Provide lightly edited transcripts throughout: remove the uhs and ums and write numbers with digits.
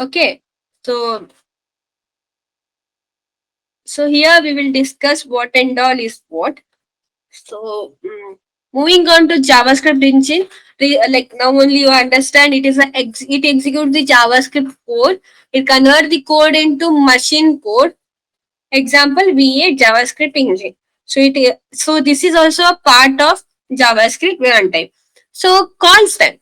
Okay, so here we will discuss what and all is what. So moving on to JavaScript engine, like now only you understand it is it executes the JavaScript code. It converts the code into machine code. Example V8 JavaScript engine. So this is also a part of JavaScript runtime. So call stack.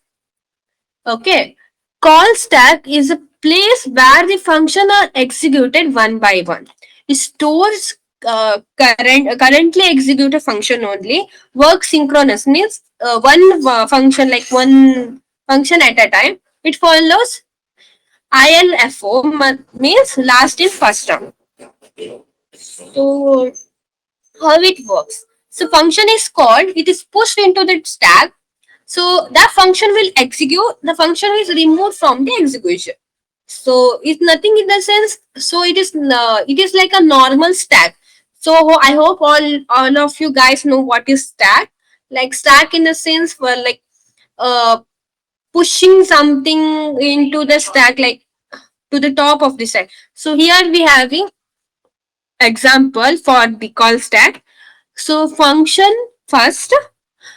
Okay. Call stack is a place where the function are executed one by one. It stores currently executed function only. Work synchronous means one function, like one function at a time. It follows ILFO means last in first round. So how it works? So function is called, it is pushed into the stack. So that function will execute, the function is removed from the execution. So it's nothing in the sense, so it is like a normal stack. So I hope all of you guys know what is stack. Like stack in the sense for like uh pushing something into the stack, like to the top of the stack. So here we having example for the call stack. So function first.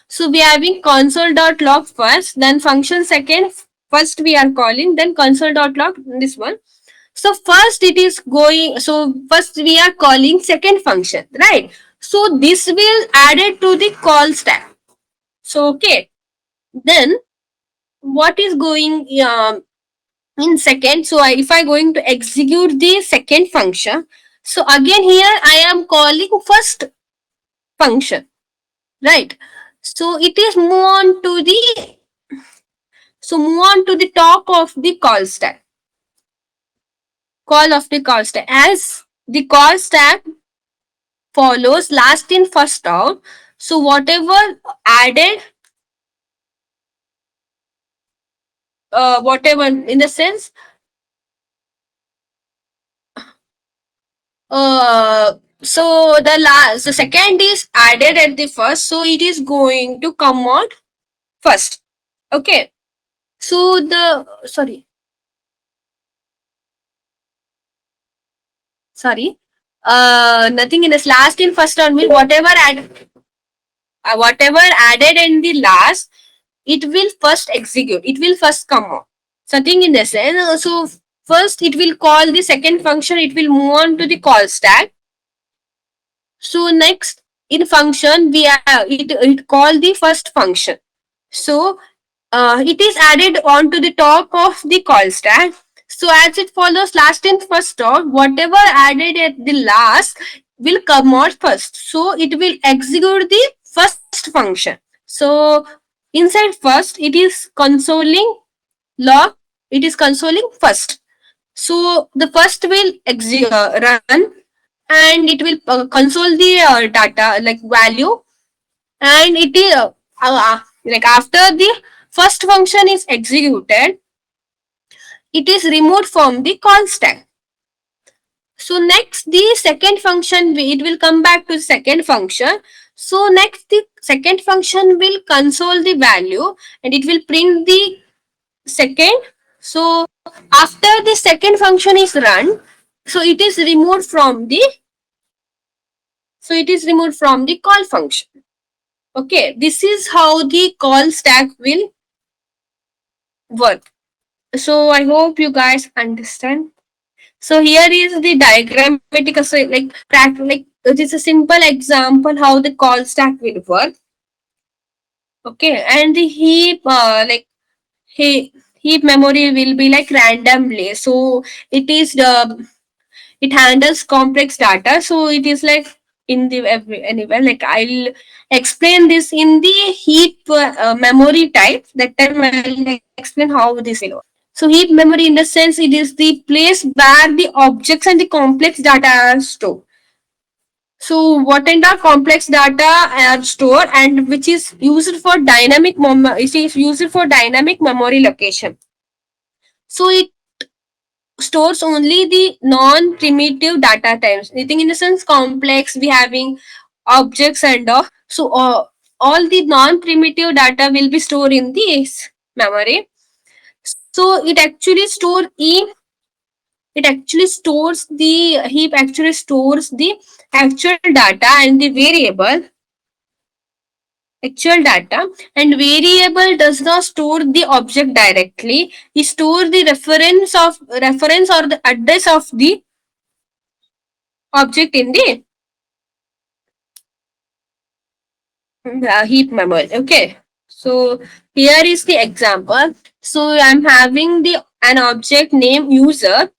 So we are having console.log first, then function second. First we are calling, then console.log this one. So first it is going. So first we are calling second function, right? So this will add it to the call stack. So okay, then what is going in second? So if I going to execute the second function, so again here I am calling first function, right? So it is move on to the top of the call stack. Call of the call stack. As the call stack follows last in first out. So whatever added, whatever in the sense, so the second is added at the first, so it is going to come out first. Okay. So sorry, nothing in this last in first round means whatever added in the last, it will first execute, it will first come out. Something in the sense, so first it will call the second function, it will move on to the call stack. So next in function it call the first function. So it is added onto the top of the call stack. So as it follows last in first out, whatever added at the last will come out first. So it will execute the first function. So inside first, it is consoling log. It is consoling first. So the first will run, and it will console the data like value, and it is like after the first function is executed, it is removed from the call stack. So next the second function, it will come back to the second function. So next the second function will console the value, and it will print the second. So after the second function is run, so it is removed from the call function. Okay, this is how the call stack will work. So I hope you guys understand. So here is the diagrammatic, so like it is a simple example how the call stack will work. Okay, and the heap memory will be like randomly. So it is the it handles complex data. So it is like in the anywhere. Like I'll explain this in the heap memory type. That time I'll explain how this will work. So heap memory in the sense, it is the place where the objects and the complex data are stored. So what kind of complex data are stored, and which is used for dynamic memory location. So it stores only the non-primitive data types. Anything in the sense complex, we having objects and all. So all the non-primitive data will be stored in this memory. So it actually store in it actually stores the heap actually stores the actual data and the variable actual data, and variable does not store the object directly. It store the reference or the address of the object in the heap memory. Okay, so here is the example. So I'm having the an object name user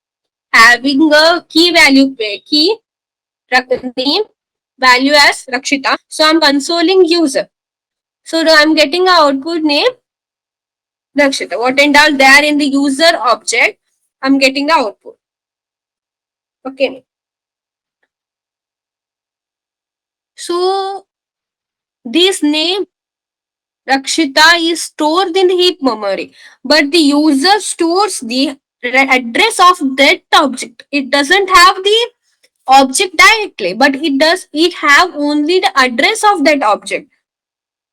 having a key name value as Rakshita. So I'm consoling user. So I'm getting a output name Rakshita. What and all there in the user object, I'm getting the output. Okay. So this name Rakshita is stored in heap memory, but the user stores the address of that object. It doesn't have the object directly, but it have only the address of that object.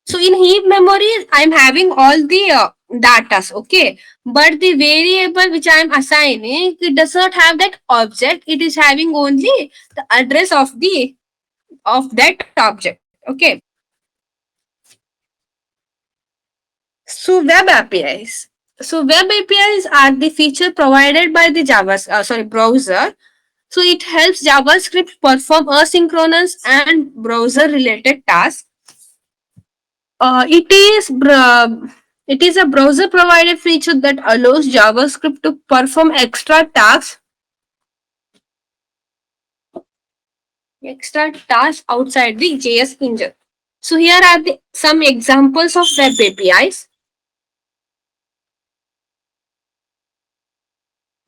So in heap memory, I'm having all the datas, okay, but the variable which I'm assigning, it does not have that object. It is having only the address of that object, okay. So web APIs. So web APIs are the feature provided by the browser. So it helps JavaScript perform asynchronous and browser related tasks. Uh, it is br- it is a browser provided feature that allows JavaScript to perform extra tasks outside the JS engine. So here are some examples of web APIs.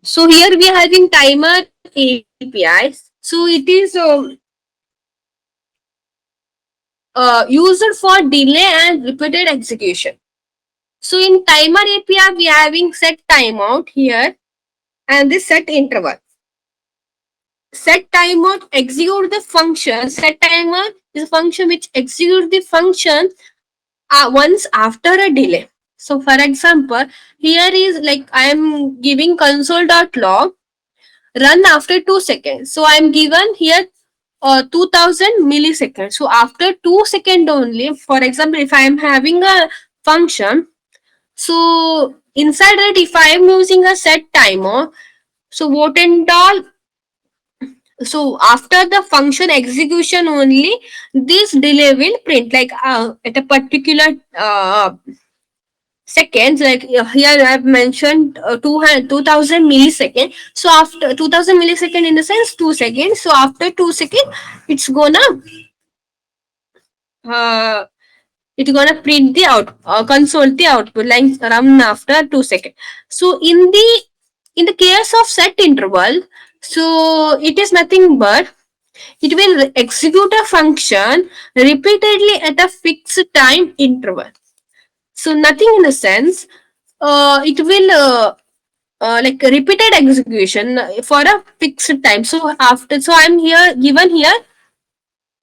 So here we are having timer APIs. So it is used for delay and repeated execution. So in timer API, we are having set timeout here and the set interval. Set timeout execute the function. Set timer is a function which executes the function once after a delay. So for example, here is like I am giving console.log run after 2 seconds. So I am given here 2000 milliseconds. So after 2 seconds only, for example, if I am having a function, so inside it, if I am using a set timer, so what and all, so after the function execution only, this delay will print like at a particular seconds. Like here I have mentioned 2000 millisecond. So after 2000 millisecond in the sense 2 seconds. So after 2 seconds, it's gonna uh, print the console the output like run after 2 seconds. So in the case of set interval, so it is nothing but it will execute a function repeatedly at a fixed time interval. So nothing in a sense, it will like repeated execution for a fixed time. So after, so I'm here given here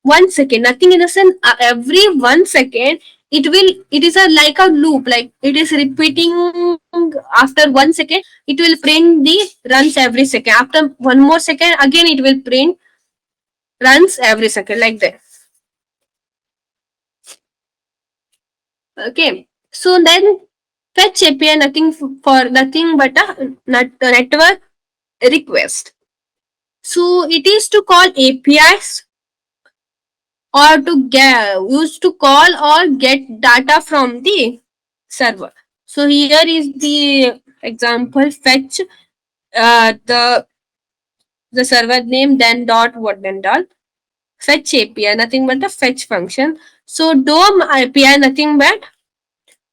1 second. Nothing in a sense. Every 1 second, it is a like a loop. Like it is repeating after 1 second. It will print the runs every second. After one more second, again it will print runs every second like that. Okay. So then fetch API nothing for nothing but a network request. So it is to call APIs or to get used to call or get data from the server. So here is the example fetch the server name then dot what then dot fetch API nothing but a fetch function. So DOM API nothing but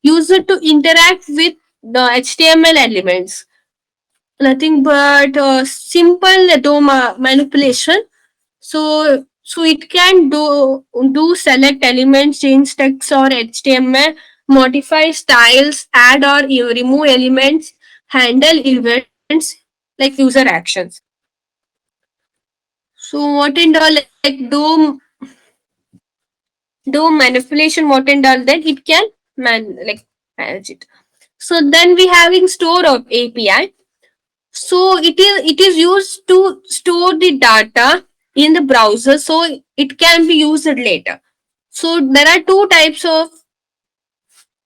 use it to interact with the HTML elements. Nothing but simple DOM manipulation. So it can do select elements, change text or HTML, modify styles, add or remove elements, handle events like user actions. So what and all like do manipulation what and all that it can manage it. So then we having store of API. So it is used to store the data in the browser, so it can be used later. So there are two types of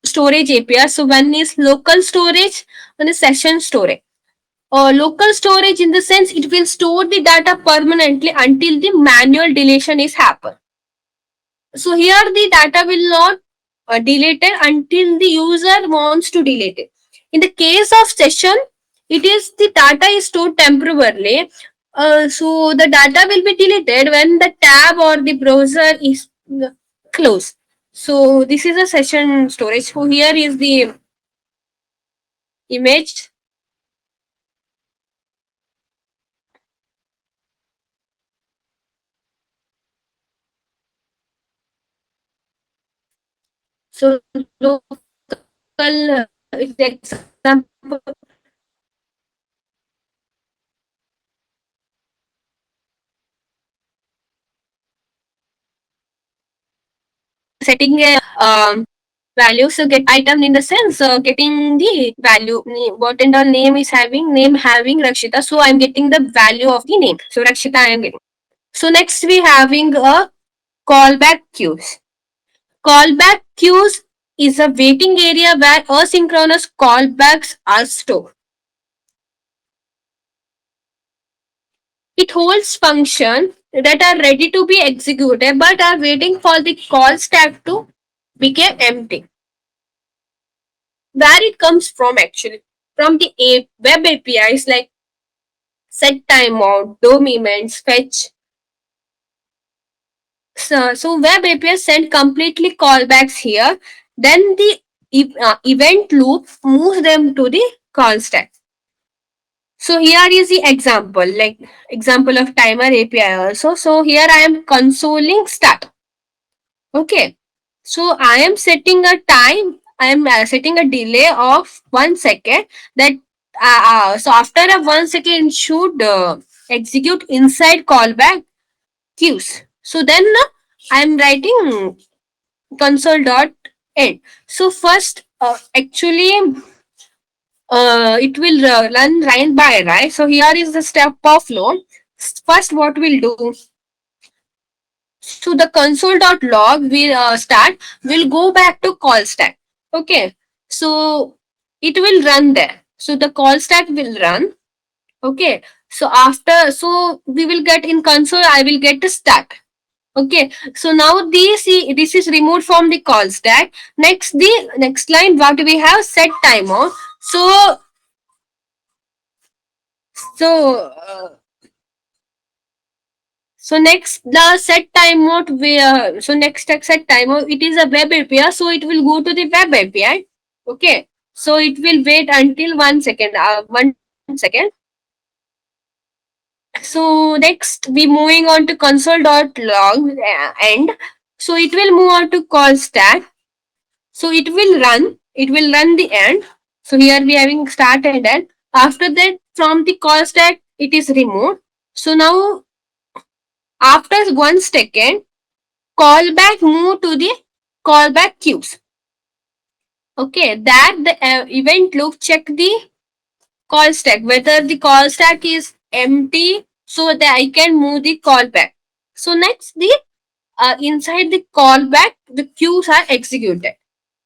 storage APIs. So one is local storage, one is session storage. Local storage, in the sense, it will store the data permanently until the manual deletion is happen. So here the data will not delete it until the user wants to delete it. In the case of session, it is the data is stored temporarily. So the data will be deleted when the tab or the browser is closed. So this is a session storage. So here is the image. So local is the example setting a value. So get item, in the sense getting the value, what and all name is having, name having Rakshita. So I'm getting the value of the name. So Rakshita I am getting. So next we having a callback queues. Callback queues is a waiting area where asynchronous callbacks are stored. It holds functions that are ready to be executed but are waiting for the call stack to become empty. Where it comes from, actually, from the web APIs like set timeout, DOM events, fetch. So web APIs send completely callbacks here. Then the event loop moves them to the call stack. So here is the example, like example of timer API also. So here I am consoling start. Okay. So I am setting a time. I am setting a delay of 1 second. That so after a 1 second should execute inside callback queues. So then I am writing console dot end. So first, actually, it will run by, right. So here is the step of flow. First, what we'll do. So the console.log will start, will go back to call stack. Okay. So it will run there. So the call stack will run. Okay. So after, so we will get in console, I will get the start. Okay. So now this is removed from the call stack. Next, the next line, what we have, set timeout. So so next, the set time mode where, so next set time mode, it is a web API, so it will go to the web API. Okay, so it will wait until 1 second. 1 second. So next, we moving on to console.log end. So it will move on to call stack. So it will run. It will run the end. So here we having start and end. After that, from the call stack, it is removed. So now after 1 second, callback move to the callback queues. Okay, that the event loop check the call stack, whether the call stack is empty, so that I can move the callback. So next, the inside the callback, the queues are executed.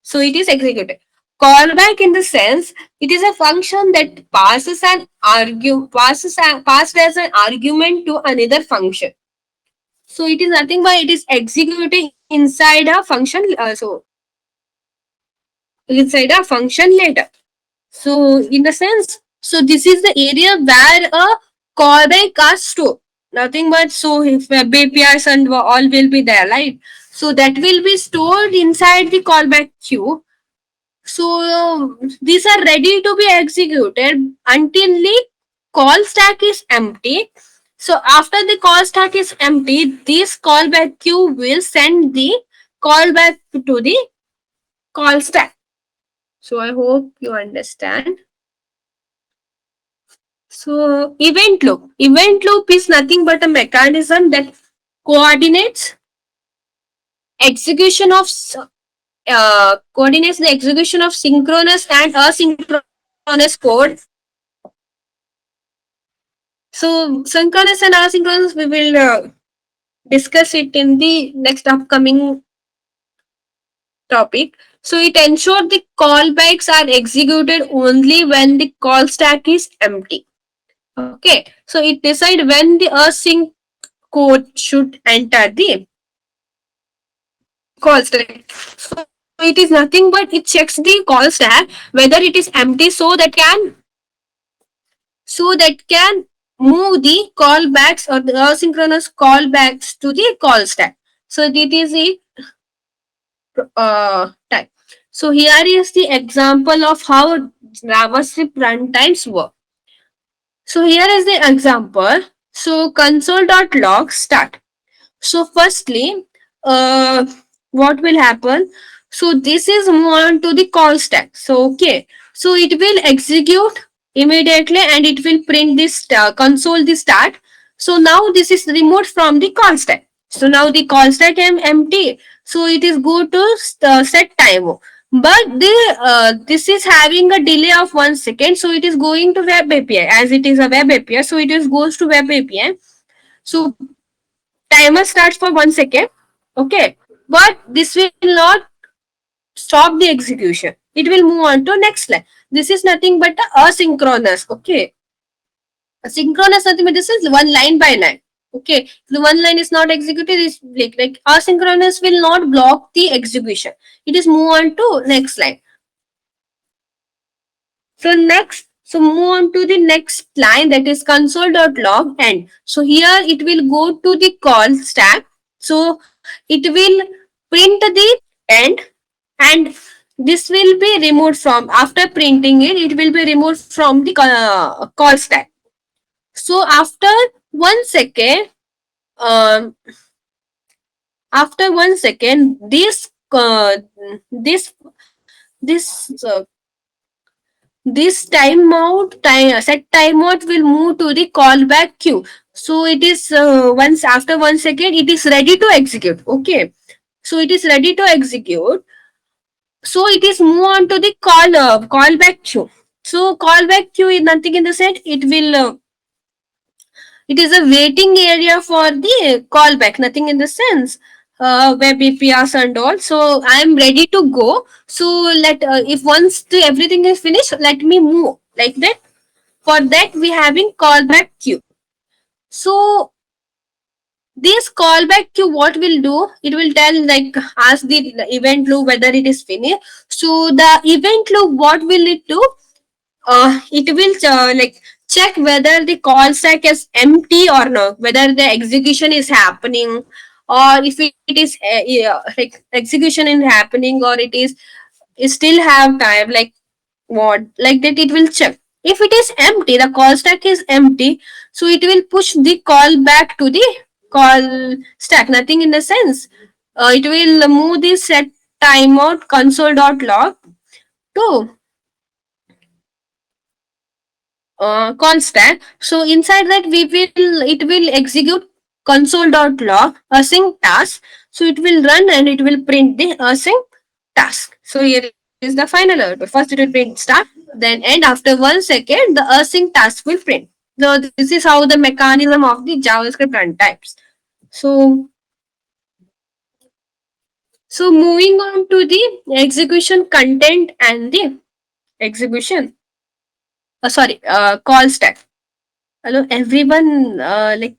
So it is executed. Callback, in the sense, it is a function that passed as an argument to another function. So it is nothing but it is executing inside a function. So inside a function later. So in the sense, so this is the area where a callback are stored. Nothing but, so if web APIs and all will be there, right? So that will be stored inside the callback queue. So these are ready to be executed until the call stack is empty. So after the call stack is empty, this callback queue will send the callback to the call stack. So I hope you understand. So event loop. Event loop is nothing but a mechanism that coordinates execution of coordinates the execution of synchronous and asynchronous code So synchronous and asynchronous, we will discuss it in the next upcoming topic. So it ensures the callbacks are executed only when the call stack is empty. Okay. So it decide when the async code should enter the call stack. So it is nothing but it checks the call stack whether it is empty, so that can move the callbacks or the asynchronous callbacks to the call stack. So it is the type. So here is the example of how JavaScript runtimes work. So here is the example. So console.log start. So firstly, uh, what will happen? So this is move on to the call stack. So okay, so it will execute immediately and it will print this console the start. So now this is removed from the call stack. So now the call stack is empty. So it is go to set timer. But this is having a delay of 1 second. So it is going to web API as it is a web API. So it is goes to web API. So timer starts for 1 second. Okay, but this will not stop the execution. It will move on to next line. This is nothing but a asynchronous. Okay, asynchronous nothing but this is one line by line. Okay, the one line is not executed. Is like asynchronous will not block the execution. It is move on to next line. So next, so move on to the next line, that is console.log end. So here it will go to the call stack. So it will print the end, and this will be removed from, after printing it, it will be removed from the call stack. So um, after 1 second, this this this timeout time set timeout will move to the callback queue. So it is once after 1 second, it is ready to execute. Okay, so it is ready to execute. So it is move on to the callback queue. So callback queue is nothing in the set. It is a waiting area for the callback. Nothing in the sense web APIs and all. So I am ready to go. So let if once the everything is finished, let me move like that. For that, we having callback queue. So this callback queue, what will do? It will tell, like, ask the event loop whether it is finished. So the event loop, what will it do? It will like check whether the call stack is empty or not, whether the execution is happening, or if it is yeah, like execution is happening, or it still have time, like what, like that it will check. If it is empty, the call stack is empty, so it will push the call back to the call stack. Nothing in the sense. It will move the set timeout console.log to constant. So inside that we will it will execute console.log async task. So it will run and it will print the async task. So here is the final output. First it will print start, then end. After 1 second, the async task will print. So this is how the mechanism of the JavaScript runtimes. So so moving on to the execution content and the execution. Sorry, call stack. Hello everyone, like